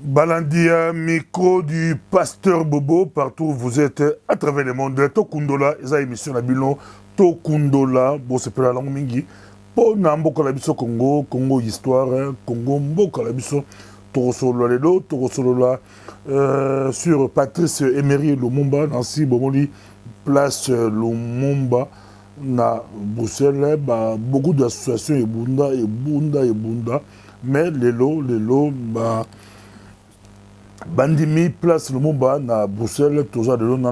Balandia, micro du pasteur Bobo, partout où vous êtes, à travers le monde. Tokundola, esa émission na bino, Tokundola, bon c'est pas la langue mingi. Po na mboka la biso Congo, Congo histoire, Congo mboka la biso, Torosolo lelo, Torosolo sur Patrice Emery Lumumba, Nancy Bomoli, place Lumumba, na Bruxelles, bah, beaucoup d'associations Ebunda, mais lelo, bah, Bandimi, place Lumumba, na Bruxelles, toujours de l'eau, na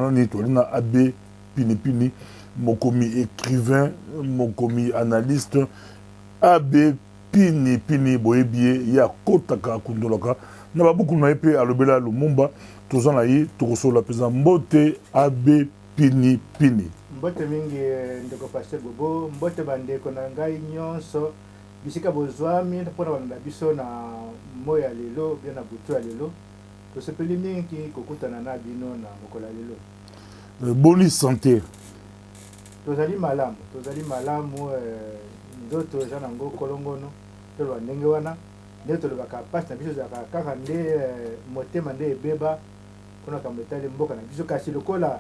AB Pinipini, Mokomi écrivain, Mokomi analyste, AB Pinipini, Boébie, ya Kotaka Kundolaka, n'a pas beaucoup de à l'obéla Lumumba, toujours na yi, toujours la présence, Mbote, AB Pinipini. Mbote mingi ndeko pasteur Bobo, mbote bande konangai nyonso, bisika bozwami, pona banda biso na moya lelo, bien na butu ya lelo. Tosepeli mingi kokutana na bino na mokola lelo. Boni santé. Tozali malamu ndoto eza nango kolongono tolwa ndenge wana nde tolobaka pasi na biso ezalaka kaka nde motema nde ebeba mpona kambo etali mboka na biso kasi lokola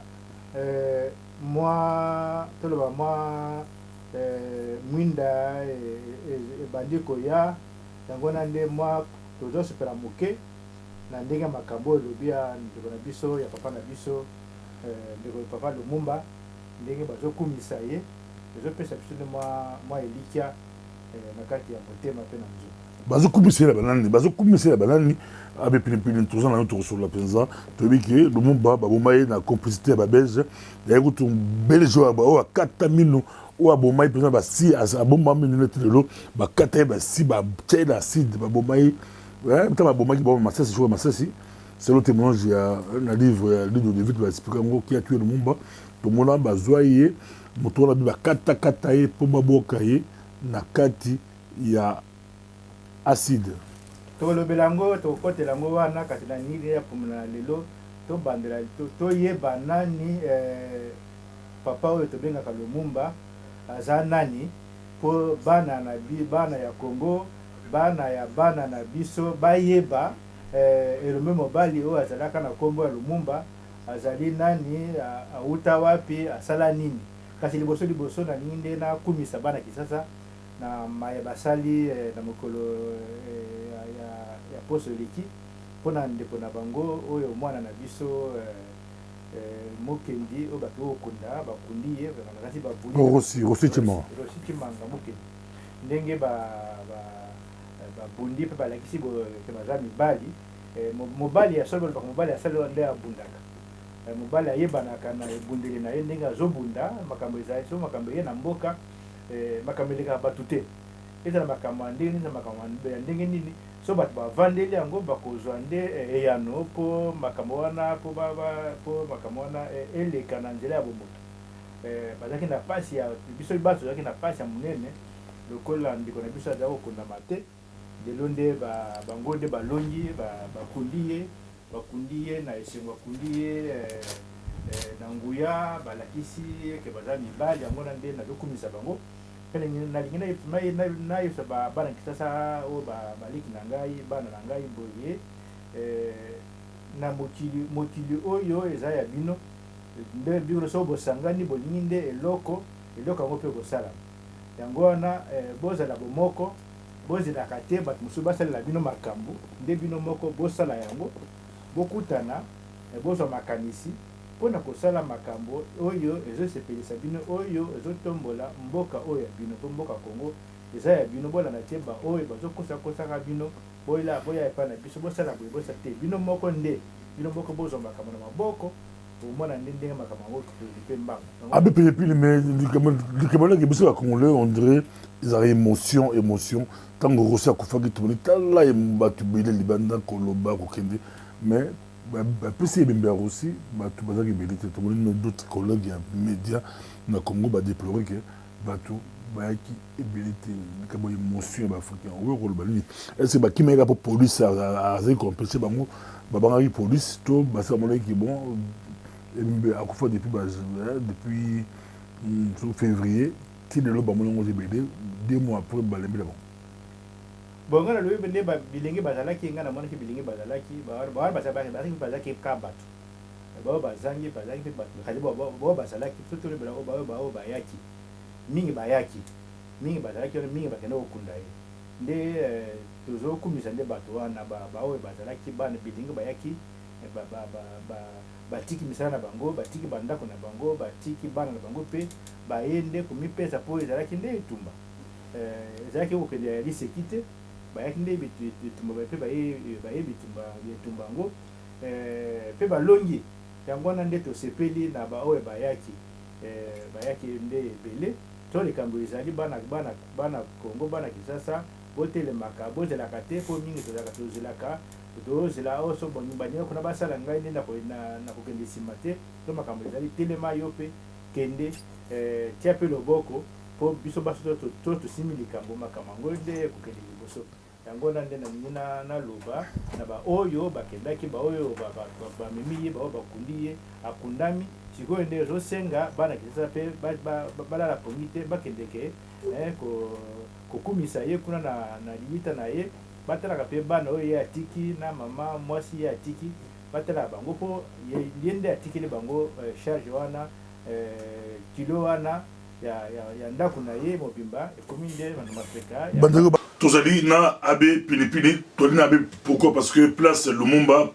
mwa toloba mwa mwinda ebandi koya yango wana nde mwa tozosepela moke na ndenge makambo elobi ya ndeko na biso ya papa na biso ndeko papa Lumumba ndenge bazokumisa ye ezopesa biso nde mwa elikya na kati ya motema mpe na nzoto bazokumisela banani abe pilipili toza na yo tokosola mpenza toyebi ke Lumumba baboma ye na complicité ya babelge yaye kutu belge oyo akata mino oyo aboma ye mpenza basi aboma mino neti lelo bakata ye basi batya ye na acide baboma ye ntango babomaki bao masasi jour ya masasi c'est le témoignage ya na livre ya lido de vite baexplika yango ki atue Lumumba tomona bazwa ye moto wana bi bakatakata ye mpo baboka ye na kati ya acide tolobela yango tokotela yango wana kasi na nini ya pomona lelo tobandela toyeba nani papa oyo tobengaka Lumumba aza nani mpo bana ya Congo bana na biso bayeba elombe mobali oyo azalaka na kombo ya Lumumba azali nani auta wapi asala nini kasi liboso na nini nde nakumisa bana kisasa na maya basali na mokolo ya poso eleki mpona ndeko na bango oyo mwana na biso mokendi oyo bato okunda bakundi ye nakasi Rossi Chimanga mokendi ndenge babundi mpe balakisi ke baza mibali mobali ya solo balobaka mobali asali nde abundaka mobali ayebanaka na ebundeli na ye ndenge azobunda makambo ezali so makambo ye na mboka makambo elekaka bato te ezala makambo ya ndenge nini na makambo ya ndenge nini so bato bavandeli yango bakozwa nde eyano mpo makambo wana mpo makambo wana eleka na nzela ya bomoto bazalaki na pasi ya biso bato bazalaki na pasi ya monene lokola ndeko na biso aza kokundama te lelo nde bango nde balongi bakundi ye na esengo bakundi ye na nguya balakisi ke baza mibali yango na nde nazokumisa bango pene nalingi nayebisa bana kisasa oyo baleki na ngai bana na ngai boye na mokili oyo eza ya bino nde bino so bosangani bolingi nde eloko yango mpe kosala yango wana bozala bomoko bozelaka te bato mosusu basalela bino makambo nde bino moko bosala yango bokutana bozwa makanisi mpona kosala makambo oyo ezosepelisa bino oyo ezotombola mboka oyo ya bino mpo mboka Congo eza ya bino bolanda te baoyo bazokosakosaka bino boya epai na biso bosala boye bosa te bino moko bozwa makambo na maboko omona ndenge makambo yango mpe mbango abe pilipili mais likemalaki biso bakongolais on dirait ezalaka émotion ntango Rossi akufaki tomoni tala bato ebele libanda koloba kokende mais bapesi ebembe ya Rossi bato bazalaki ebele te tomoni d'autres collègues ya média na Congo badeplore ke bato bayaki ebele te likambo émotion ya baafricain oyo koloba nini ece bakimayaka mpo police azali kompese bango babangaki police to basi bamonaki bon akufa depuis février ti lelo bamoni yango ebele 2 mois après balembela bango bon ngana lobi bende ba bilingi bazalaki ngana mwana ki bilingi bazalaki ba bazalaki kabato ba bazangi bazalaki ba khali ba bazalaki surtout le ba bayaki mingi bazalaki mingi bakenda okunda ye nde tozo kumisa nde bato wana ba bazalaki bana bilingi bayaki batiki misala na bango batiki bandako na bango batiki bana na bango pe baende komipesa po ezalaki nde etumba ezalaki kokende ya lisekite bayaki nde bitumba pe baye bitumba yango pe balongi yango wana nde tosepeli na baoyo bayaki nde ebele to likambo ezali bana Kongo bana Kinshasa botelemaka bozelaka te po mingi tozela oso banini kuna basala ngai nde na kokende nsima te to makambo ezali telema yo pe kende tia pe loboko po biso baso tosimi likambo makambo yango nde kokende liboso yango na nde naloba na baoyo bakendaki baoyo bamemi ye baoyo bakundi ye akundami sikoyo nde ezosenga bana Kinshasa mpe balala pongi te bakendeke kokumisa ye kuna na lilita na ye batalaka mpe bana oyo ye atiki na mama mwasi ye atiki batalaka bango mpo ye nde atikeli bango charge wana kilo wana ya ndako na ye mobimba ekomi nde bandeko tozali na abe pilipili tozali na abe pourquoi parce que place Lumumba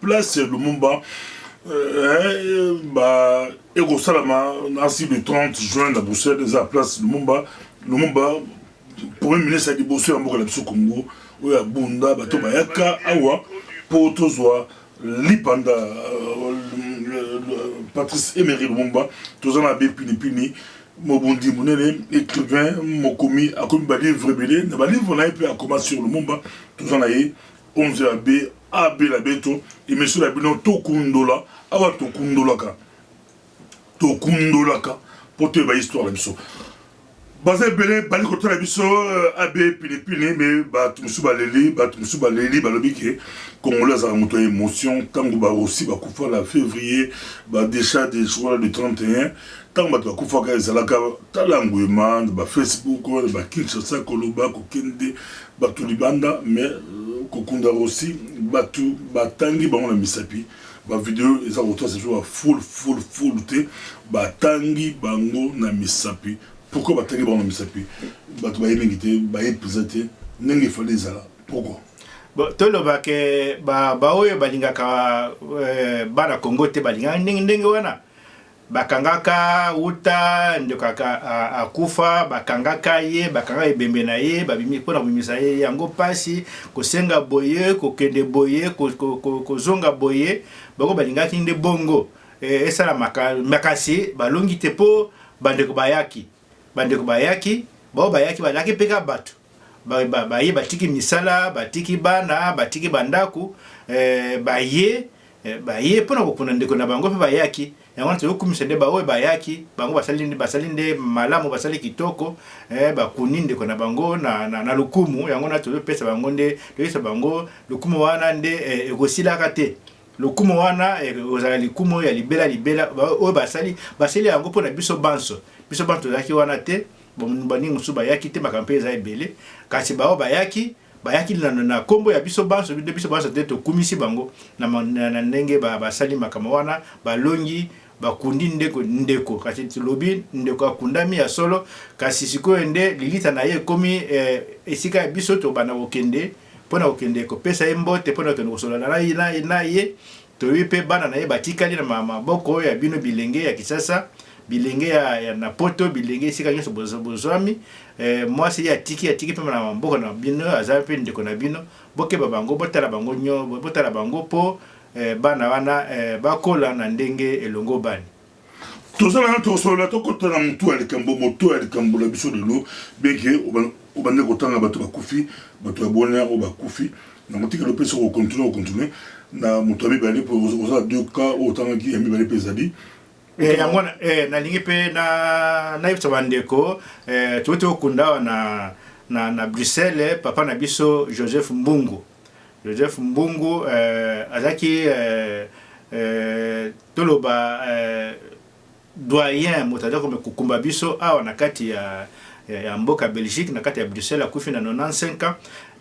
ekosalama nasi le 30 juin na Bruxelles eza place Lumumba premier ministre ya liboso ya mboka na biso Congo oyo abunda bato bayaka awa po tozwa lipanda Patrice Emery Lumumba toza na abe pilipili mobundi munene écrivain mokomi akomi balivre ebele na balivre na ye mpe akoma sur Lumumba toza na ye 11 abe la beto emission na bino tokundola awa tokundolaka po toyeba histoire na biso baza ebele bali kotala biso abe pilipili me bato mosusu baleli balobi ke Congolais azalaka moto ya émotion ntango barosi bakufa na février badécha de joie le 31 ntango bato bakufaka ezalaka tala ngwema na bafacebook na bakinshasa koloba kokende bato libanda me kokunda rosi bato batangi bango na misapi bavideo eza kotoa sejour full te batangi bango na misapi. Pourquoi batangi bango na misapi bato baye mingi te baye prisa te ndenge efale ezala pourquoi toloba ke baoyo balingaka bana Kongo te balingaka ndenge wana bakangaka uta ndeko akufa bakangaka ye bakanga ebembe na ye babimi mpona komimisa ye yango pasi kosenga boye kokende boye kozonga boye bango balingaki nde bongo esala makasi balongi te po bandeko bayaki bao bayaki balaki peka bato baye batiki misala batiki bana batiki bandako baye mpona kokunda ndeko na bango mpe bayaki yango nto yokumisa nde baoyo bayaki bango basali nde malamu basali kitoko bakuni ndeko na bango na lukumu yango na tozopesa bango nde toyesa bango lukumu wana nde ekosilaka te lukumu wana ozala likumu ya libela oyo basali yango mpona biso banso tozalaki wana te baningi mosusu bayaki te makambo mpe eza ebele kasi bao bayaki na kombo ya biso banso te tokumisi bango na ndenge basali makambo wana balongi bakundi ndeko kasi tulobi ndeko akundami ya solo kasi sikoyo nde lilita na ye ekomi esika ya biso tobanda kokende mpona kokende kopesa ye mbote mpona kokende kosolola na ye toyebi mpe bana na ye batikali na maboko ya bino bilenge ya Kinshasa bilenge ya Napoto bilenge esika nyonso bozwami mwasi ye atiki mpe na maboko na bino aza mpe ndeko na bino bokeba bango botala bango mpo bana wana bakola na ndenge elongo bani tozala tosolola tokotana moto ya likambo la biso lelo beke obande kotanga bato bakufi bato ya bonia oyo bakufi na motikelo mpe soko okontinue na moto ya mibale mpo ozala 2 cas oyo otangaki ya mibale mpe ezali yango nalingi mpe nayebisa bandeko toyoti okunda awa na Bruxelles papa na biso Joseph Mbungu azalaki toloba doyen moto azalaki kokumba biso awa na kati ya mboka Belgique na kati ya Bruxelles akufi na 95 ans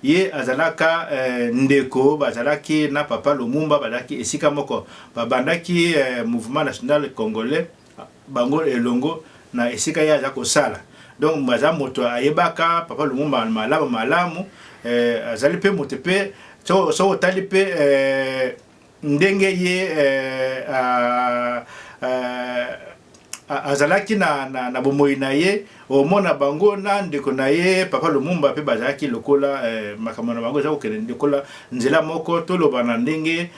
ye azalaka ndeko bazalaki na papa Lumumba bazalaki esika moko babandaki mouvement national congolais bango elongo na esika ye aza kosala donc baza moto ayebaka papa Lumumba malamu azali pe moto pe so otali pe ndenge ye azalaki na bomoi na ye omona bango na ndeko na ye papa Lumumba pe bazalaki lokola makambo na bango eza kokende lokola nzela moko toloba na ndenge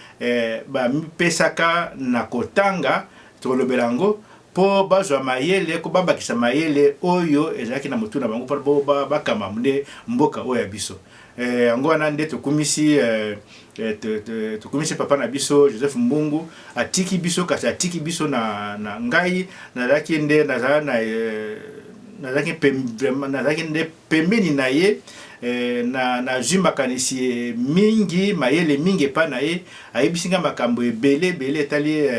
bamipesaka na kotanga tolobela yango po bazwa mayele ko babakisa mayele oyo ezalaki na motu na bango po bakama nde mboka oyo ya biso yango wana nde tokumisi papa na biso Joseph Mbungu atiki biso kasi atiki biso na ngai nazalaki nde nazalaki nde pembeni na ye na zwi makanisi mingi mayele mingi epa na ye ayebisinga makambo ebele etali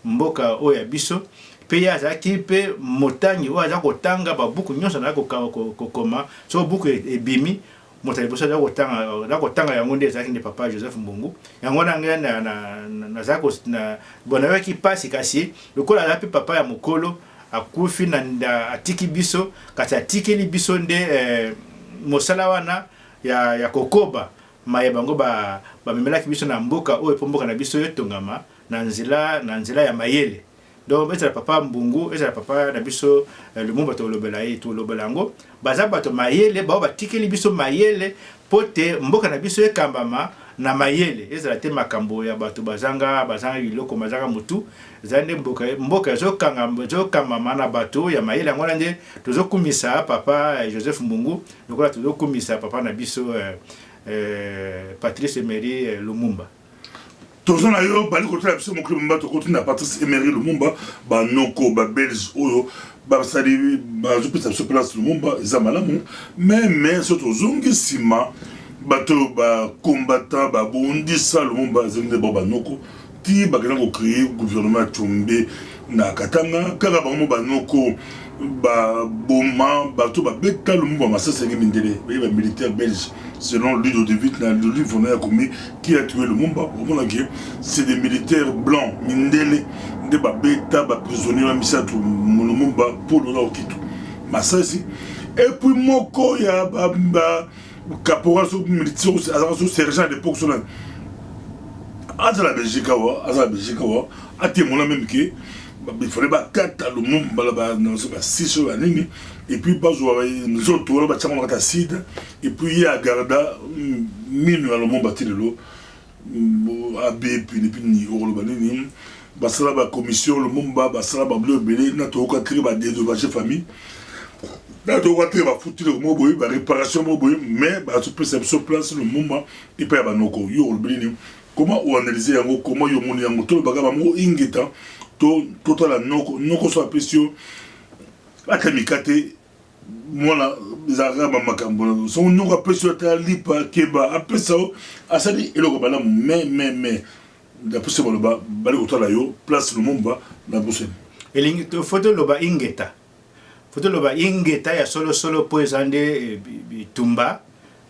mboka oyo ya biso pe ye azalaki pe motangi oyo aza kotanga babuku nyonso nazalaki kokoma so buku ebimi moto liboso aza kotanga yango nde ezalaki nde papa Joseph Mbungu yango na ngai nazalaki bonayaki mpasi kasi lokola aza pe papa ya mokolo akufi atiki biso kasi atikeli biso nde mosala wana ya kokoba maye bango bamemelaki biso na mboka oyo po mboka na biso etongama na nzela ya mayele donc ezala papa Mbungu ezala papa na biso Lumumba tolobela yango baza bato mayele bao batikeli biso mayele po te mboka na biso ekambama na mayele ezala te makambo ya bato bazanga biloko bazanga mutu ezala nde mboka ezokambama na bato ya mayele yango wana nde tozokumisa papa Joseph Mbungu lokola tozokumisa papa na biso Patrice Emery Lumumba. Tozana yo bali kotala biso mokili Lumumba tokotuna Patrice Emery Lumumba banoko ba Belge oyo basali bazopesa biso place Lumumba eza malamu mais surtout zongi sima bato ba combattant ba bondisa Lumumba zende banoko ti bagana ko créer gouvernement Tshombe na Katanga kaka bango banoko ba boma bato ba beta Lumumba masasa ngi mindele ba militaire belge selon Ludo de Witt dans le livre qui a tué Lumumba. C'est des militaires blancs mindele de ba beta ba prisonniers ba misatu Lumumba pour le Kitu masasi et puis moko ya ba caporal militaire sergent d'époque sur la Belgique a témoigné même que il fallait pas quatre Lumumba dans ce six sur la ligne et puis pas nous autres ba chama kata sida et puis il y a garda minu à Lumumba tilelo AB puis ni oro banini basala ba commission Lumumba basala ba bleu belé na to ka créer ba dédommage famille na to ka créer ba foutu le mo boy ba réparation mo boy mais ba to peut se place Lumumba et puis ba noko yo oro belé comment on analyser yango comment yo moni yango to ba ga mo ingeta to la noko so apesio akamikate mwana zara ba makambo so noko apesio ta lipa keba apesa asali eloko bala mais d'après ce baloba bali kotala yo place Lumumba na Bruxelles elingi to photo loba ingeta ya solo po ezande bitumba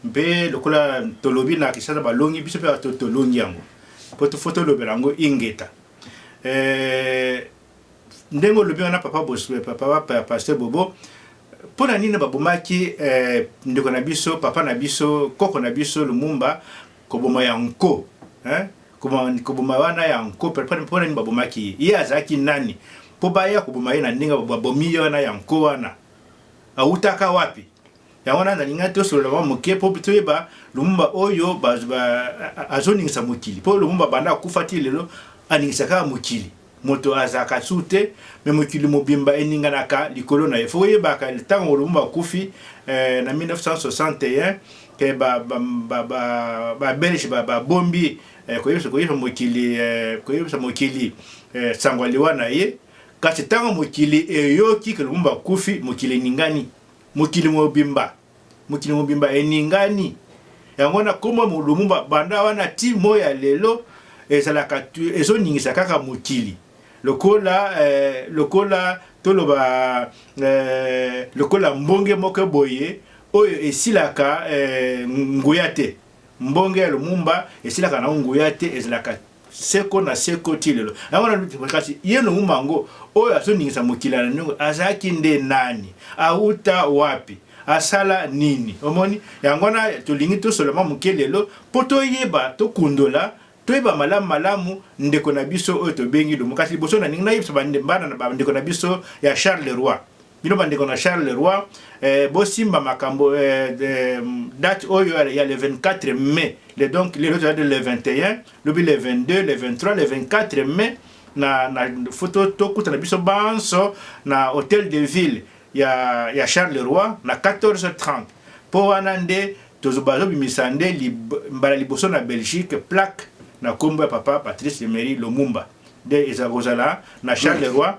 mpe lokola tolobi na kisasa balongi biso pe tolongi yango photo loba yango ingeta ndengo lobi wana papa pasteur Bobo pona nini babomaki ndeko na biso papa na biso koko na biso Lumumba koboma yanko koboma wana yanko pona nini babomaki ye azaki nani po baya koboma ye na ndinga babomi wana yanko wana autaka wapi yango na linga to solo ba moke po toyeba Lumumba oyo azoningisa mokili po Lumumba banda kufati lelo aningisaka mokili moto azaka sute me mokili mobimba eninganaka likolo na efo yebaka tango Lumumba kufi na 1961 ke ba Belge ba bombi koyebisa mokili sangwaliwa na ye kasi tango mokili eyoki ke Lumumba kufi mokili ningani mokili mobimba eningani yango na koma Lumumba banda wana ti moya lelo ezalaka ezoningisa kaka mokili lokola toloba lokola mbonge moko boye oyo esilaka nguya te mbonge ya Lumumba esilaka na nguya te ezalaka seko na seko ti lelo angona kasi ye Lumumba ngo oyo azoningisa mokili na ndenge azalaki nde nani auta wapi asala nini omoni yangona tolingi tosolola moke lelo po toyeba tokundola toyeba malamu ndeko na biso oyo tobengi Lumumba kasi liboso na ningi na yebisa bana na ndeko na biso ya Charles Leroy bino bandeko na Charles Leroy bosimba makambo date oyo ya le 24 mai donc le 21 le 22 le 23 le 24 mai na photo tokuta na biso banso na hôtel de ville ya Charles Leroy na 14h30 po wana nde tozobazo bimisande mbala liboso na Belgique plaque na kombo ya papa Patrice Emery Lumumba de ezagozala na Charles Leroy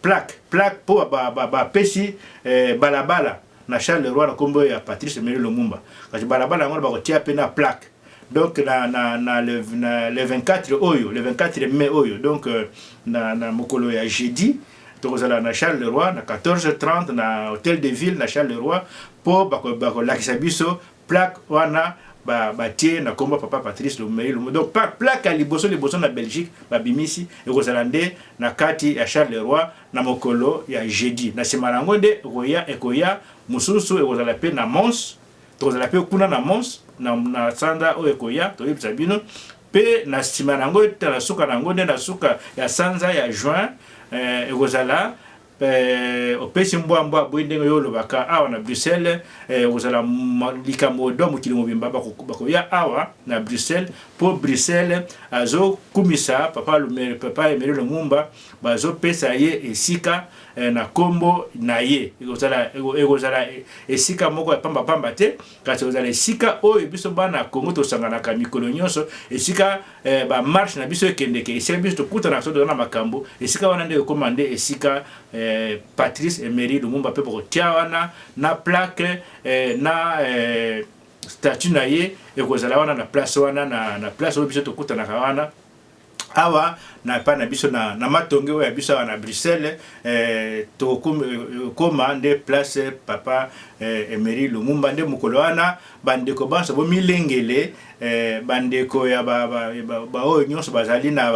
plaque po ba pesi balabala na Charles Leroy na kombo ya Patrice Emery Lumumba kasi balabala ngona bakotia pe na plaque donc le 24 oyo le 24 mai oyo donc na mokolo ya jeudi tokozala na Charles Leroy na 14h30 na hôtel de ville na Charles Leroy po bakolakisa biso plaque wana batie na kombo papa Patrice Emery Lumumba donc plaque ya liboso na Belgique babimisi ekozala nde na kati ya Charles Leroy na mokolo ya jeudi na sima nango nde ekoya mususu ekozala pe na Mons tokozala pe kuna na Mons na sanda oyo ekoya toyebisa bino pe na sima nango na suka nango nde na suka ya sanza ya juin ekozala opesi mbwa bwindenge yo lobaka awa na Bruxelles ekozala likambo do mokili mobimba bakoya awa na Bruxelles po Bruxelles azo kumisa papa Emery Lumumba bazo pesa ye esika na kombo na ye ekozala esika moko ya pamba te kasi ekozala esika oyo biso bana Kongo tosanganaka mikolo nyonso esika ba marche na biso ekendeke esika biso tokutana so na makambo esika wana nde ekomande esika Patrice Emery Lumumba pe kotia wana na plaque na statue na ye ekozala wana na place wana na place oyo biso tokutanaka wana awa na pa na biso na matonge oyo ya biso na Bruxelles tokoma nde place papa Emery Lumumba nde mokolo wana bandeko banso bomilengele bandeko ya ba oyo nyonso bazali na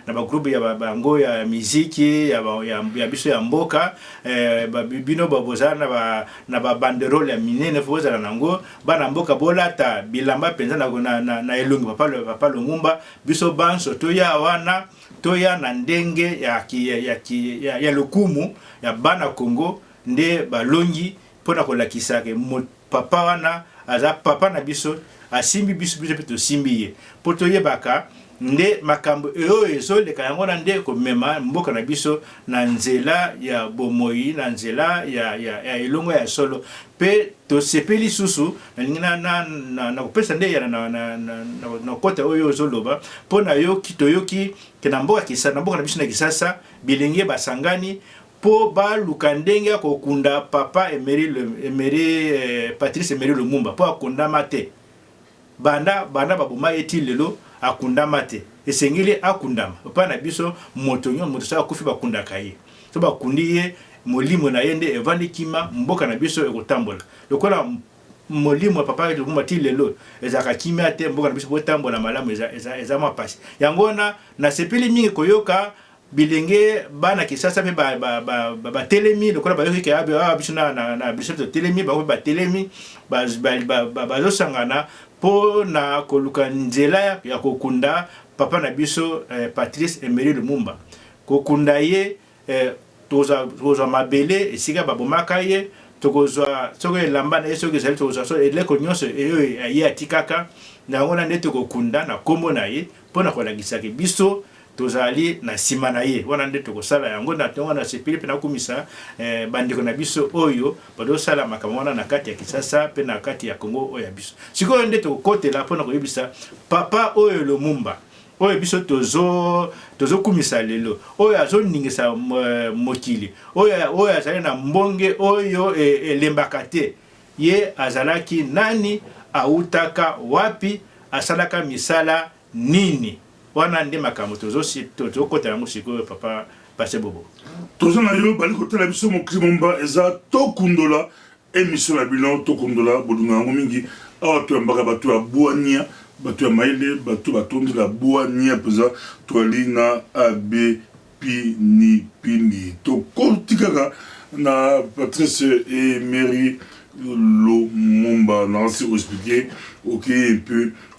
ba groupe ya bango ya muziki ya biso ya mboka bino babozala na ba banderole ya minene fozala nango bana mboka bolata bilamba penza na elongi papa Lumumba biso banso toya wana toya na ndenge ya lokumu ya bana Kongo nde balongi pona kolakisa ke papa wana aza papa na biso asimbi biso pe tosimbi ye po toyebaka nde makambo oyo ezoleka yango na nde komema mboka na biso na nzela ya bomoi na nzela ya elongo ya solo pe tosepeli susu na kopesa nde na kota oyo ozoloba po na toyoki ke na mboka na biso na Kisasa bilenge basangani po baluka ndenge ya kokunda papa Patrice Emery Lumumba po akundama te banda baboma eti lelo akundama te esengeli akundama pa na biso moto sa kufi bakundaka ye so bakundi ye molimo na yende evandi kima mboka na biso ekotambola lokola molimo papa Lumumba ti lelo ezaka kimia te mboka na biso botambola malamu eza mapasi yango na sepeli mingi koyoka bilenge bana Kisasa pe ba telemi lokola ba yoki ke biso na biso telemi ba telemi bazo sangana po na koluka nzela ya kokunda papa na biso Patrice Emery Lumumba kokunda ye toza mabele esika babomaka ye tokozwa soko elamba na yeso kezali tokozwa so eleko nyonso ye atikaka na ngona nde tokokunda na kombo na ye po na kolakisa ke biso tozali na sima na ye wana nde tokosala yango na tonga na sepeli pe na kumisa bandeko na biso oyo badosala makambo wana na kati ya Kisasa pe na kati ya Kongo oyo ya biso sikoyo nde tokotela po na koyebisa papa oyo Lumumba oyo biso tozo kumisa lelo oyo azoningisa mokili oyo azali na mbonge oyo elembaka te ye azalaki nani autaka wapi asalaka misala nini wana nde makambo tozokota yango sikoyo papa Pase Bobo toza na yo bali kotala biso mokili momba eza tokundola émission la bilan tokondola bodunga ngomingi awa to mbaka bato ya boania bato ya maile bato batondi la boania peza to lina abe pini to kotikaka na Patrice et Mary Lumumba n'a aussi expliqué ok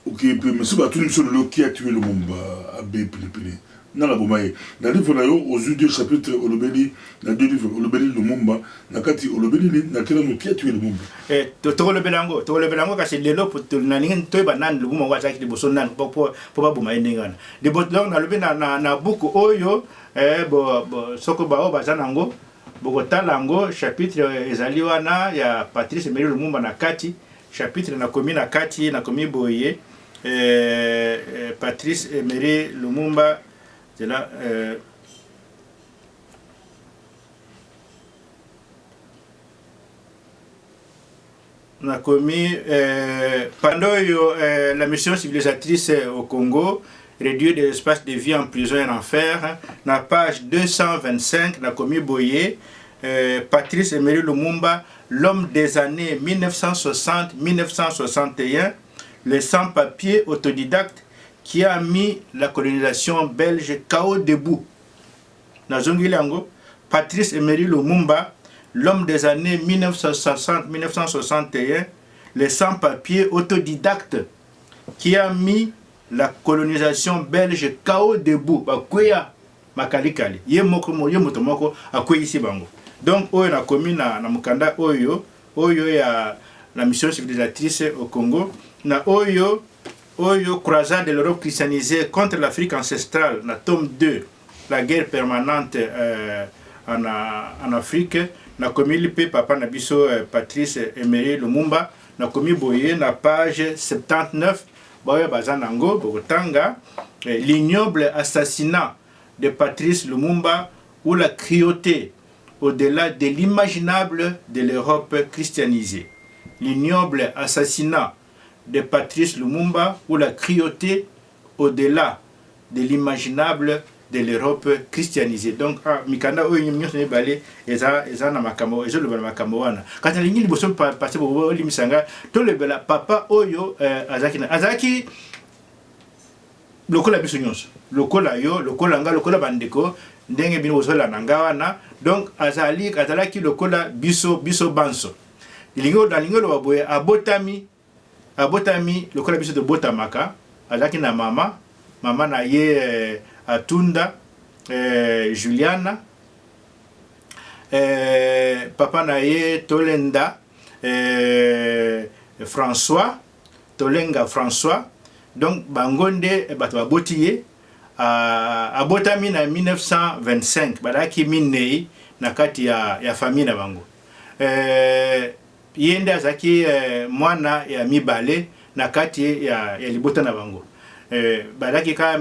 mais c'est pas tout le qui a tué Lumumba abe pini na la bomaye na livre na yo aux deux chapitres olobeli na deux livres olobeli Lumumba na kati olobeli na kila no qui a tué Lumumba to lobelango kasi lelo pour na ningen to ba nan Lumumba wa zaki liboso nan po ba bomaye ndengana liboso donc na lobe na buku oyo bo soko ba o bazanango bokotalango chapitre ezali wana ya Patrice Emery Lumumba na kati chapitre na komi na kati na komi boye Patrice Emery Lumumba c'est là on a commis pendant la mission civilisatrice au Congo, réduire des espaces de vie en prison et en enfer, la page 225, on a commis Boyer, Patrice Emery Lumumba, l'homme des années 1960-1961, le sans-papier autodidacte qui a mis la colonisation belge KO debout. Nazongilango, Patrice Emery Lumumba, l'homme des années 1960-1961, le sans-papier autodidacte qui a mis la colonisation belge KO debout. Bakwea makalikali. Ye motomoko akwe ici bango. Donc oyo na komi na mukanda oyo ya la mission civilisatrice au Congo na oyo croisade de l'Europe christianisée contre l'Afrique ancestrale, na tome 2, la guerre permanente en Afrique, na komi lipe papa na biso Patrice Emery Lumumba, na komi boye na page 79, boye bazanango, bogotanga, l'ignoble assassinat de Patrice Lumumba ou la cruauté au-delà de l'imaginable de l'Europe christianisée. L'ignoble assassinat de Patrice Lumumba ou la cruauté au-delà de l'imaginable de l'Europe christianisée. Donc, mikanda oyo nyonso ne balé eza na makambo ezo le makambo wana. Quand lingi liboso passer bo limisanga to le bela papa oyo azaki lokola biso nyonso. Lokola yo, lokola nga, lokola bandeko ndenge bino bozola nanga wana. Donc azalaki lokola biso banso. Lingo lo boye abotami lokola biso de botamaka azaki na mama na ye Atunda Juliana papa na ye Tolenga François donc bangonde bato babotiye abotami na 1925 badaki minei na kati ya famille na bango yende azaki mwana ya mibale na kati ya libota na bango badaki ka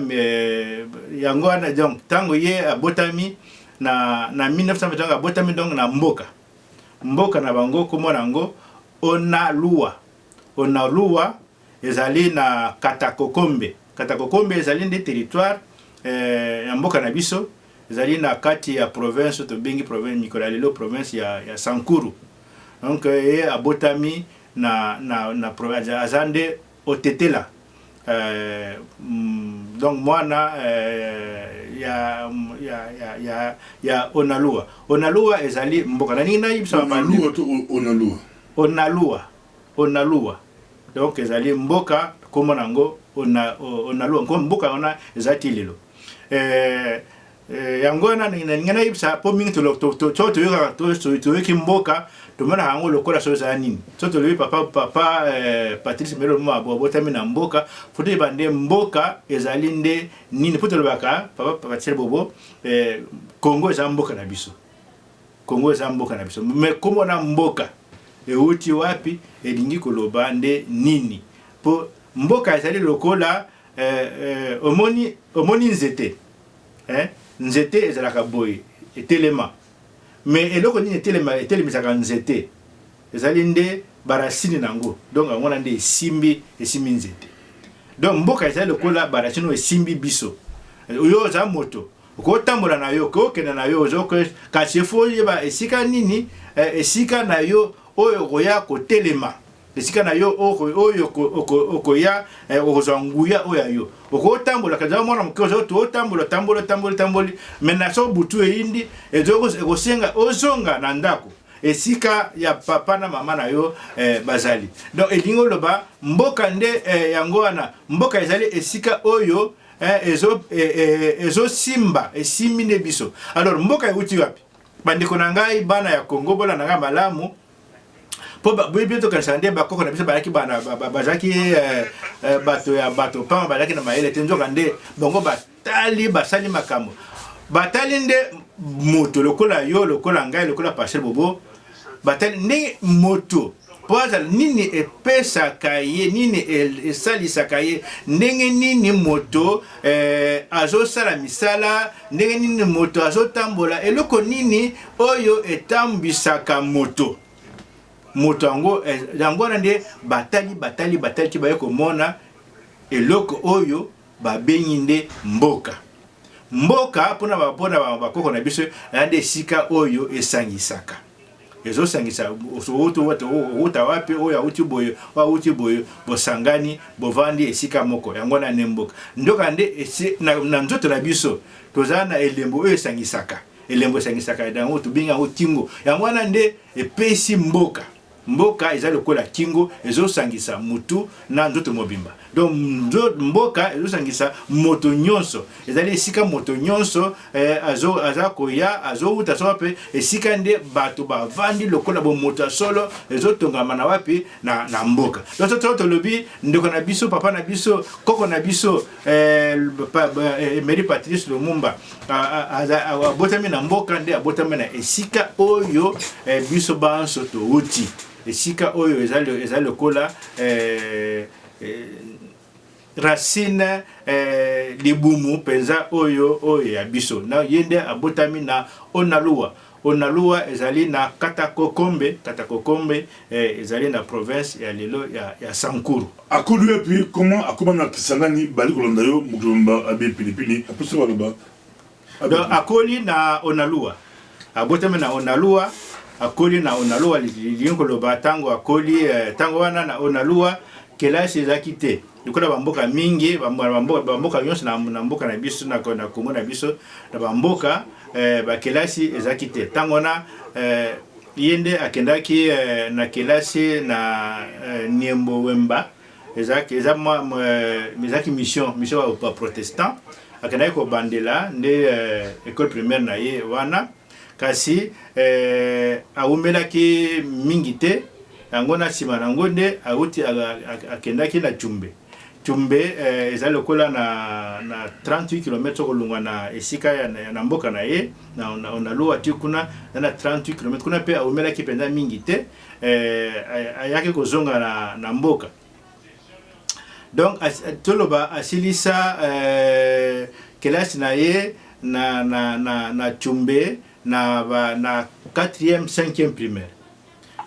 yango wana donc tango ye abotami na 1925 abotami donc na mboka na bango komo nango Onalua ezali na Katakokombe ezali nde territoire ya mboka na biso ezali na kati ya province to bengi province Mikolalelo province ya Sankuru. Donc ye abotami na province azande otetela donc mwana ya Onalua ezali mboka na nina yibisa Onalua donc ezali mboka komo nango Onalua ko mboka ona ezati lelo yango na ngena yibisa po mingi to yoki mboka to mona hango lokola so za nini so to lebi papa Patrice Emery Lumumba botami na mboka foto bande mboka ezali nde nini poto lobaka papa Patrice bobo Congo eza mboka na biso mais komo na mboka euti wapi elingi koloba nde nini po mboka ezali lokola omoni nzete ezalaka boye etelema mais eloko nini etelemisaka nzete ezali nde barasini nango donc ngona nde esimbi nzete donc mboka ezali lokola barasini esimbi biso oyo za moto kotambola na yo kokenda na yo kasi efo yeba esika nini esika na yo oyo koya kotelema esika na yo oyo okoya okozanguya oya yo okotambola kaza mwana mukozo to tamboli mena so butu eindi ezosenga ozonga na ndako esika ya papa na mama na yo bazali donc elingo loba mboka nde yango wana mboka ezali esika oyo ezo simba esimine biso alors mboka euti wapi bandiko na ngai bana ya Kongo bola na malamu po bientôt quand ça ndé bakoko na biso balaki bana bazaki bato pa balaki na maele tenzo kande bongo batali basali makambo batali nde moto lokola yo lokola ngai lokola Pasteur Bobo batali nde moto poza nini epesaka ye nini esalisaka ye ndenge nini moto azosala misala ndenge nini moto azotambola eloko nini oyo etambisaka moto yango wana nde batali kibaye komona eloko oyo babengi nde mboka mpona bakoko na biso nde esika oyo esangisaka ezosangisa outa wapi oyo auti boye bosangani bovandi esika moko yango wana nde mboka ndoka nde na nzoto na biso toza na elembo oyo esangisaka yango tobinga yango kingo yango wana nde epesi mboka eza lokola kingo ezosangisa mutu na nzoto mobimba donc mboka ezosangisa moto nyonso ezali esika moto nyonso azakoya azouta so wapi esika nde bato bavandi lokola moto solo ezotongama na wapi na mboka donc tolobi ndeko na biso papa na biso koko na biso Emery Patrice Lumumba abotami na mboka nde abotami na esika oyo biso banso touti esika oyo eza lokola racine libumu penza oyo ya biso na yende abotami na Onaluwa ezali na Katakokombe ezali na province ya lelo ya Sankuru akulu epi comment akoma na Kisangani bali kolonda yo mukulomba abe pilipili apuso baloba donc akoli na Onaluwa abotami na Onaluwa akoli na Onaluwa linko loba tango akoli tango wana na Onaluwa kelasi ezaki te likola bamboka mingi bamboka nyonso na mboka na biso na Kongo na biso na bamboka bakelasi ezaki te tango wana yende akendaki na kelasi na Niembo Wemba ezaki mission wa protestant akendaki ko bandela nde école primaire na ye wana kasi aumelaki mingi te yango na sima nango nde auti akendaki na Chumbe eza lokola na 38 km kolungwa na esika na mboka na ye na Onaluwa tikuna na 38 km kuna pe aumelaki penza mingi te ayaki kozonga na mboka donc toloba asilisa kelasi na ye na Chumbe na 4e 5e primaire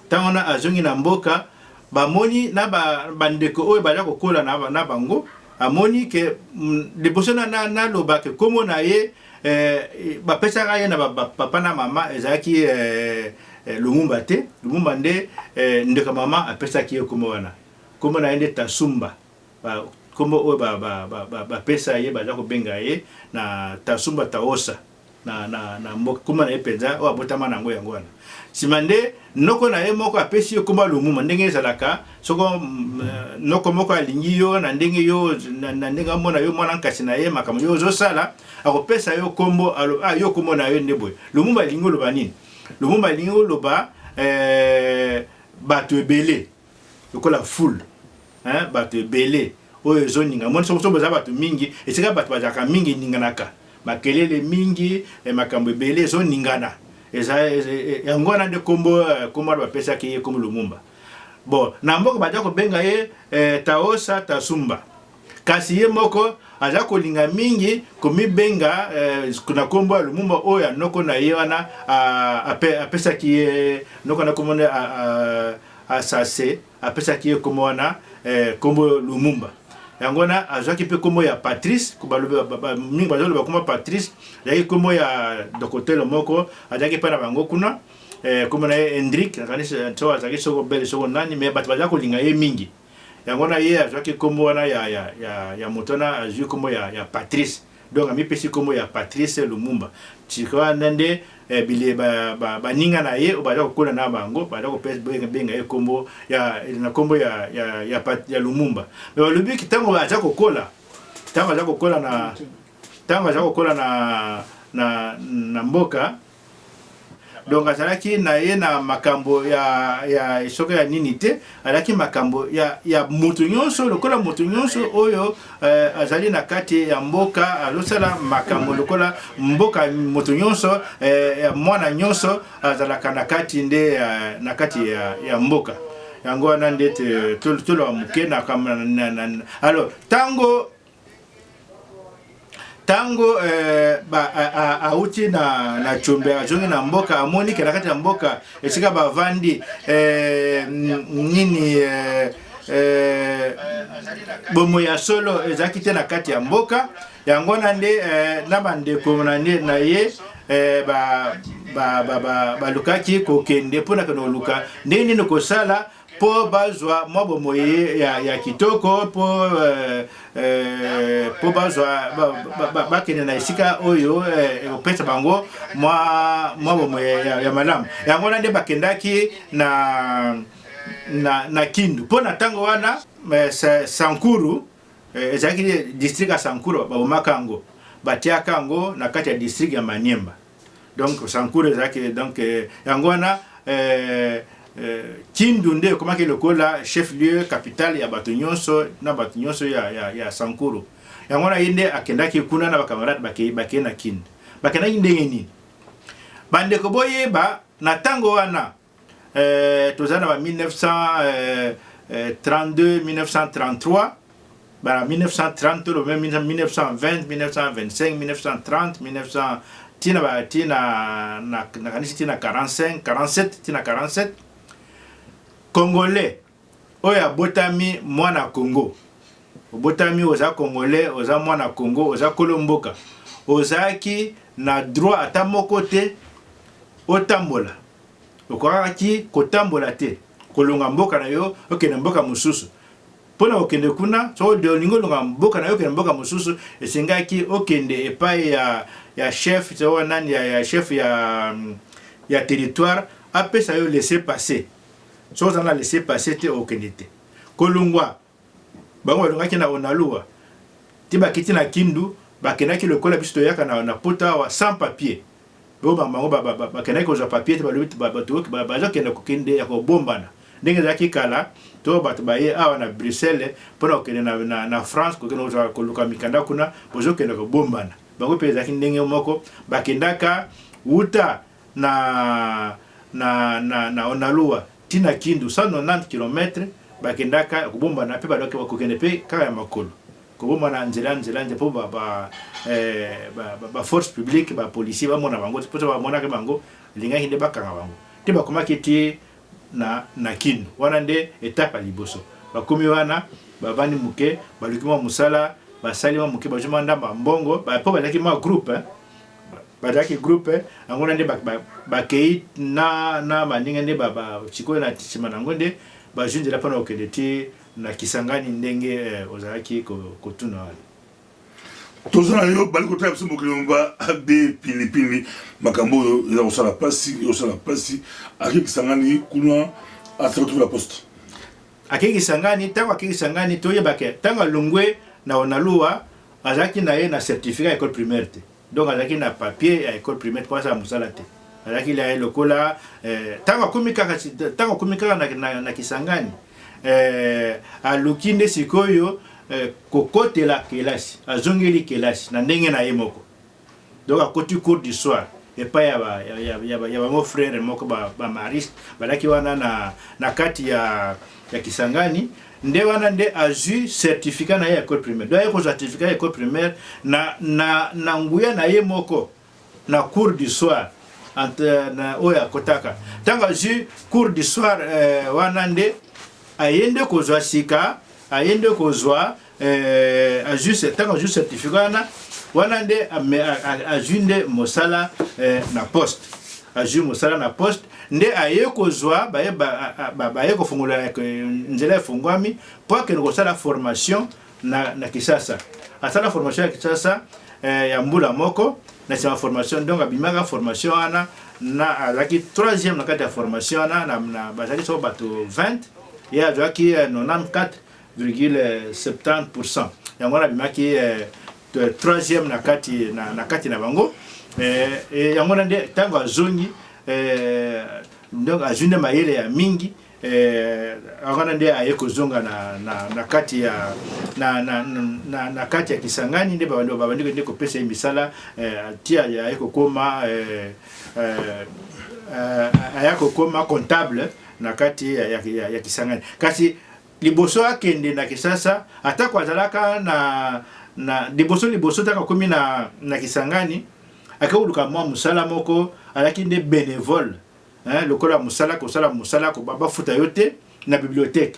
tango na azongi na mboka bamoni na bandeko oyo baza kokola na bango amoni ke liboso na loba ke komo na ye bapesaka ye na papa na mama ezalaki Lumumba te Lumumba nde ndeko mama apesaki ye komo wana komo na ye nde Tasumba komo oyo bapesa ye baza kobenga ye na Tasumba Taosa na mboka komo na ye penza oyo abotama nango yango wana sima nde noko na ye moko apesi yo komba Lumumba ndenge ezalaka soko noko moko alingi yo na ndenge yo na ndenge mona yo mwana nkasi na ye makambo yo ozosala akopesa yo kombo yo kombo na yo nde boye Lumumba alingi oloba nini Lumumba alingi oloba bato ebele lokola foule bato ebele oyo ezoninga moni soko boza bato mingi esika bato bazalaka mingi ninganaka makelele mingi makambo ebele ezoningana yango wana nde kombo bapesaki ye kombo Lumumba bon na mboka baza kobenga ye Taosa Tasumba kasi ye moko aza kolinga mingi komibenga kuna kombo ya Lumumba oyo noko na ye wana apesaki ye noko na kombo asase apesaki ye kombo wana kombo Lumumba yango na azwaki pe kombo ya Patrice mingi bazoloba kombo Patrice yaki kombo ya dokotelo moko azaki pe na bango kuna comme na Hendrik kanisa toa zaki soko belle soko nani mais bato baza kolinga ye mingi yango na ye azwaki kombo wana ya motona azwi kombo ya Patrice donc ami pesi kombo ya Patrice Lumumba tikwa nande bile baninga na ye obaza kokola na bango baza kopesa benga ye kombo na kombo ya Lumumba mais olobi kitango aza kokola na mboka donc azalaki na ye na makambo ya soko ya nini te alaki makambo ya moto nyonso lokola moto nyonso oyo azali na kati ya mboka alosala makambo lokola mboka moto nyonso mwana nyonso azalaka na kati nde na kati ya mboka yango wana nde tolo muke na alors tango auti na chombe azongi na mboka amoni ke na kati ya mboka esika bavandi nini bomo ya solo ezaki te na kati ya mboka yango na nde na bandeko na ye balukaki kokende mpona koluka ndenge nini kosala po bazwa mwa bomo ya kitoko po bazwa bakende na esika oyo opesa bango mwa bomo ya malamu yango na nde bakendaki na Kindu mpo na ntango wana Sankuru ezalaki district ya Sankuru babomaka yango batiaka yango na kati ya district ya Maniemba donc Sankuru ezalaki donc yango wana Kindu nde komaki lokola chef lieu capital ya bato nyonso na bato nyonso ya Sankuru yango na yinde akendaki kuna na bakamarade bakeye na Kindu bakendaki ndenge nini bandeko boyeba na ntango wana tozana ba 1932 1933 ba 1930 le même 1920 1925 1930 1900 tina na kanisi tina 45 47 tina 47 Congolais oya botami mwana Congo botami oza Congolais oza mwana Congo oza kolomboka ozaki na droit ata moko te otambola okaki kotambola te kolonga mboka na yo okende mboka mususu pona okende kuna so de olingo longa mboka na yo okende mboka mususu esengaki okende epai ya chef so nani ya chef ya territoire apesa yo laisser passer so zana laisser passer te okende te kolongwa bango balongaki na Onaluwa tiba kiti na Kindu bakendaki lokola biso toyaka na pota wa sans papier bango bakendaki kozwa papier te balobi bazokende kokende ya kobombana ndenge ezalaki kala to bato baye awa na Bruxelles mpona kokende na France kokende kozwa koluka mikanda kuna bozokende kobombana bango mpe ezalaki ndenge moko bakendaka wuta na Onaluwa tina Kindu 190 km bakendaka kobombana mpe badoki bakokende mpe kaka ya makolo kobombana nzela mpo ba force publique ba policier bamona bango mpo bamonaka bango lingaki nde bakanga bango te bakomaki te na Kindu wana nde etape ya liboso bakomi wana bavandi muke baluki mwa musala basali mwa muke bazwi mwa ndamba mbongo mpo bazalaki mwa groupe bazalaki groupe yango na nde bakei na baninga nde sikoyo na nsima nango nde bazwi nzela mpona kokende te na Kisangani ndenge ozalaki kotuna wana tozana yo bali kotala biso mokili mba abe pilipili makambo oyo eza kosala pasi akei Kisangani kuna atrakotula la poste akei Kisangani ntango akei Kisangani toyebake ntango alongwe na Onaluwa azalaki na ye na certificat ya école primaire te donc azalaki na papier ya école primaire mpo asala mosala te azalaki la ye lokola ntango akomi kaka na Kisangani aluki nde sikoyo kokotela kelasi azongeli kelasi na ndenge na ye moko donc akoti cours du soir epai ya bango frère moko bamariste balaki wana na kati ya Kisangani nde wana nde azwi certificat na ye ya école primaire donc aye kozwa certificat ya école primaire na nguya na ye moko na cours du soir na oyo akotaka ntango azwi cours du soir wana nde ayende kozwa sika ayende kozwa ntango azwi certificat wana nde azwi nde mosala na poste azwi mosala na poste nde aye kozwa baye kofungola nzela efungwami po akende kosala formation na Kinshasa. Asala formation ya Kinshasa ya mbula moko na nsima formation donc abimaka formation wana na azalaki 3e na kati ya formation wana na bazalaki so bato 20 ye azwaki 94,70%. yango wana abimaki 3e na kati na bango. Yango nde ntango azongi donc azwi nde mayele ya mingi akona nde aye kozonga na kati ya na kati ya Kisangani nde babandi nde kopesa misala tia aye kokoma aya kokoma comptable na kati ya Kisangani. Kasi liboso akende na Kinshasa atako azalaka na liboso taka komi na Kisangani akawuluka mwa musala moko alaki nde bénévole lokola musala kosala musala ko bafuta yote na bibliothèque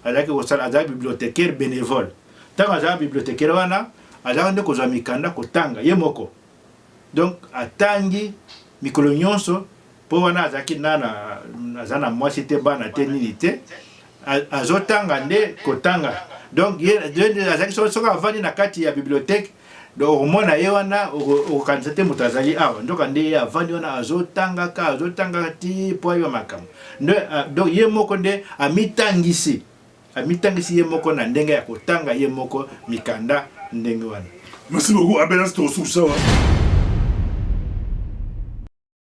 alaki kosala azali bibliothécaire bénévole. Tango azali bibliothécaire wana azali nde kozwa mikanda kotanga ye moko, donc atangi mikolo nyonso po wana azaki azana mwasi te bana te nini te azotanga nde kotanga. Donc azaki soka avandi na kati ya bibliothèque donc omona ye wana okanisa te moto azali awa ndoka nde ye avandi wana azotanga ti po ayo makambo donc ye moko nde amitangisi ye moko na ndenge ya kotanga ye moko mikanda ndenge wana. Merci beaucoup Abel, c'était au sous ça.